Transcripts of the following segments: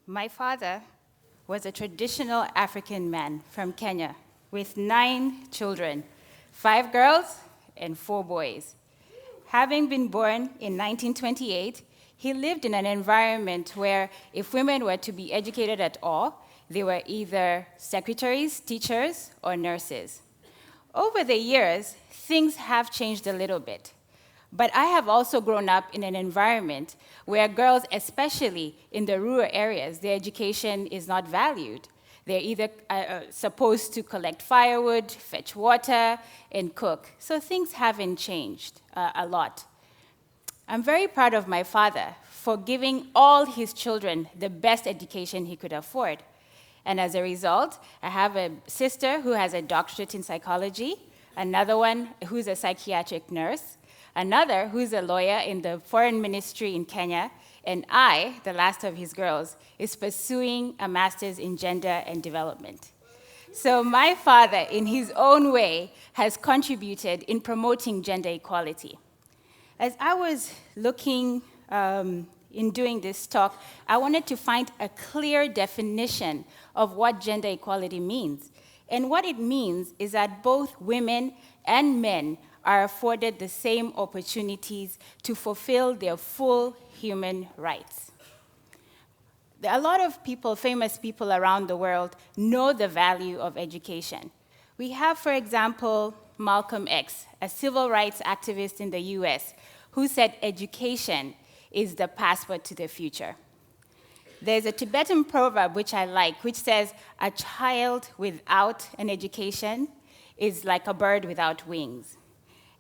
My father was a traditional African man from Kenya with 9 children, 5 girls and 4 boys. Having been born in 1928, he lived in an environment where if women were to be educated at all, they were either secretaries, teachers, or nurses. Over the years, things have changed a little bit. But I have also grown up in an environment where girls, especially in the rural areas, their education is not valued. They're either supposed to collect firewood, fetch water, and cook. So things haven't changed a lot. I'm very proud of my father for giving all his children the best education he could afford. And as a result, I have a sister who has a doctorate in psychology, another one who's a psychiatric nurse, another who's a lawyer in the foreign ministry in Kenya, and I, the last of his girls, is pursuing a master's in gender and development. So my father, in his own way, has contributed in promoting gender equality. As I was looking in doing this talk, I wanted to find a clear definition of what gender equality means. And what it means is that both women and men are afforded the same opportunities to fulfill their full human rights. A lot of people, famous people around the world, know the value of education. We have, for example, Malcolm X, a civil rights activist in the US, who said education is the passport to the future. There's a Tibetan proverb which I like, which says, "A child without an education is like a bird without wings."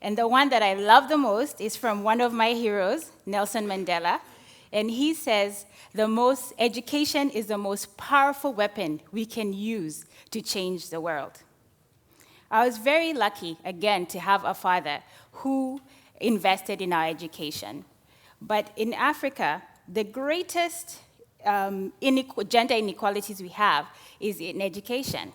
And the one that I love the most is from one of my heroes, Nelson Mandela. And he says, education is the most powerful weapon we can use to change the world. I was very lucky, again, to have a father who invested in our education. But in Africa, the greatest gender inequalities we have is in education.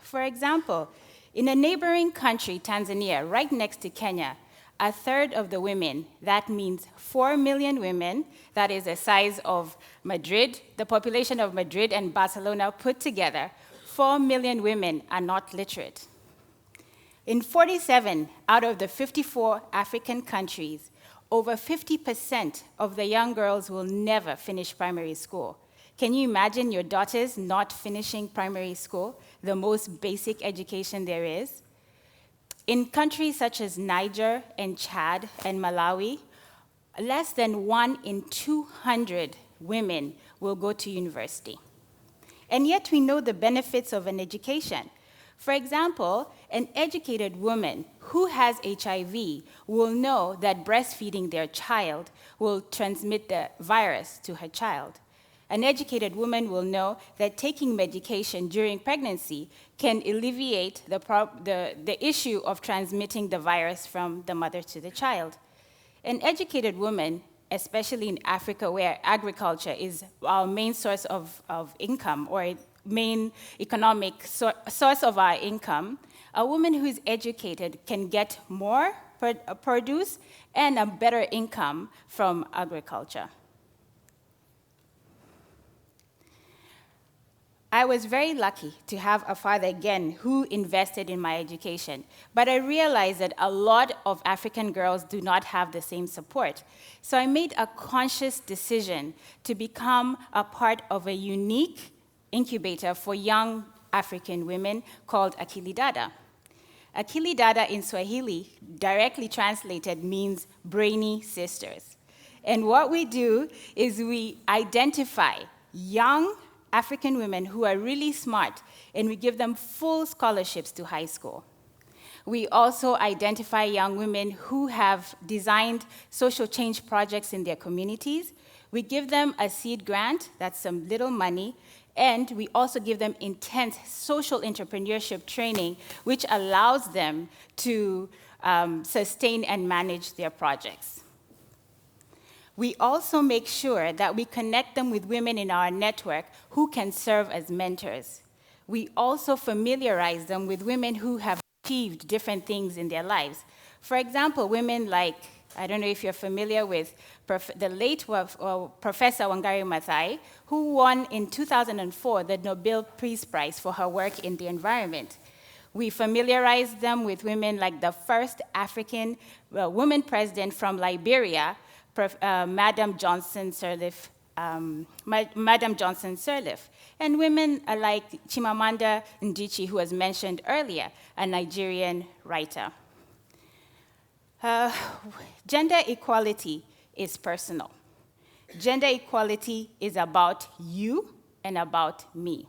For example, in a neighboring country, Tanzania, right next to Kenya, 1/3 of the women, that means 4 million women, that is the size of Madrid, the population of Madrid and Barcelona put together, 4 million women are not literate. In 47 out of the 54 African countries, over 50% of the young girls will never finish primary school. Can you imagine your daughters not finishing primary school, the most basic education there is? In countries such as Niger and Chad and Malawi, less than 1 in 200 women will go to university. And yet we know the benefits of an education. For example, an educated woman who has HIV will know that breastfeeding their child will transmit the virus to her child. An educated woman will know that taking medication during pregnancy can alleviate the issue of transmitting the virus from the mother to the child. An educated woman, especially in Africa where agriculture is our main source of income or main economic source of our income, a woman who is educated can get more produce and a better income from agriculture. I was very lucky to have a father, again, who invested in my education. But I realized that a lot of African girls do not have the same support. So I made a conscious decision to become a part of a unique incubator for young African women called Akili Dada. Akili Dada in Swahili, directly translated, means brainy sisters. And what we do is we identify young African women who are really smart, and we give them full scholarships to high school. We also identify young women who have designed social change projects in their communities. We give them a seed grant, that's some little money, and we also give them intense social entrepreneurship training, which allows them to sustain and manage their projects. We also make sure that we connect them with women in our network who can serve as mentors. We also familiarize them with women who have achieved different things in their lives. For example, women like, I don't know if you're familiar with the late Professor Wangari Maathai, who won in 2004 the Nobel Peace Prize for her work in the environment. We familiarize them with women like the first African woman president from Liberia, Madam Johnson Sirleaf, and women like Chimamanda Ngozi, who was mentioned earlier, a Nigerian writer. Gender equality is personal. Gender equality is about you and about me.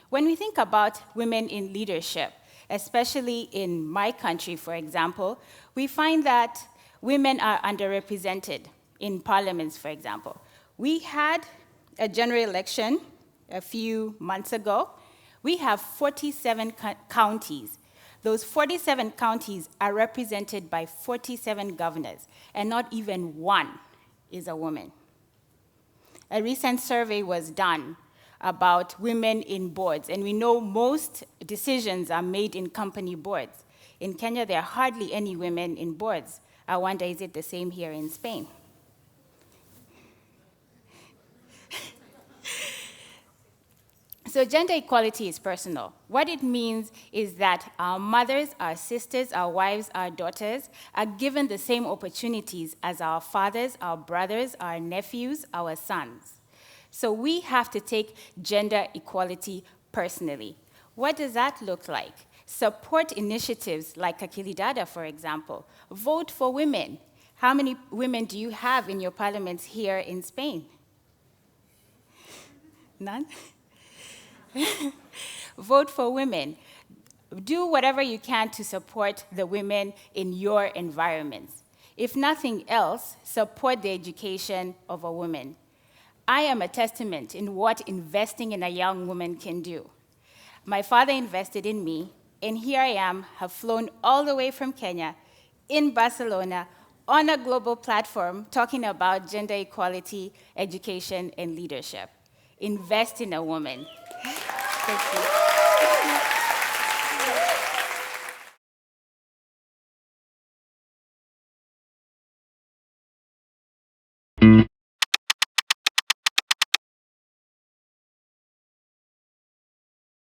When we think about women in leadership, especially in my country, for example, we find that women are underrepresented in parliaments, for example. We had a general election a few months ago. We have 47 counties. Those 47 counties are represented by 47 governors, and not even one is a woman. A recent survey was done about women in boards, and we know most decisions are made in company boards. In Kenya, there are hardly any women in boards. I wonder, is it the same here in Spain? So gender equality is personal. What it means is that our mothers, our sisters, our wives, our daughters are given the same opportunities as our fathers, our brothers, our nephews, our sons. So we have to take gender equality personally. What does that look like? Support initiatives like Akili Dada, for example. Vote for women. How many women do you have in your parliaments here in Spain? None? Vote for women. Do whatever you can to support the women in your environments. If nothing else, support the education of a woman. I am a testament in what investing in a young woman can do. My father invested in me, and here I am, have flown all the way from Kenya, in Barcelona, on a global platform talking about gender equality, education, and leadership. Invest in a woman. Thank you.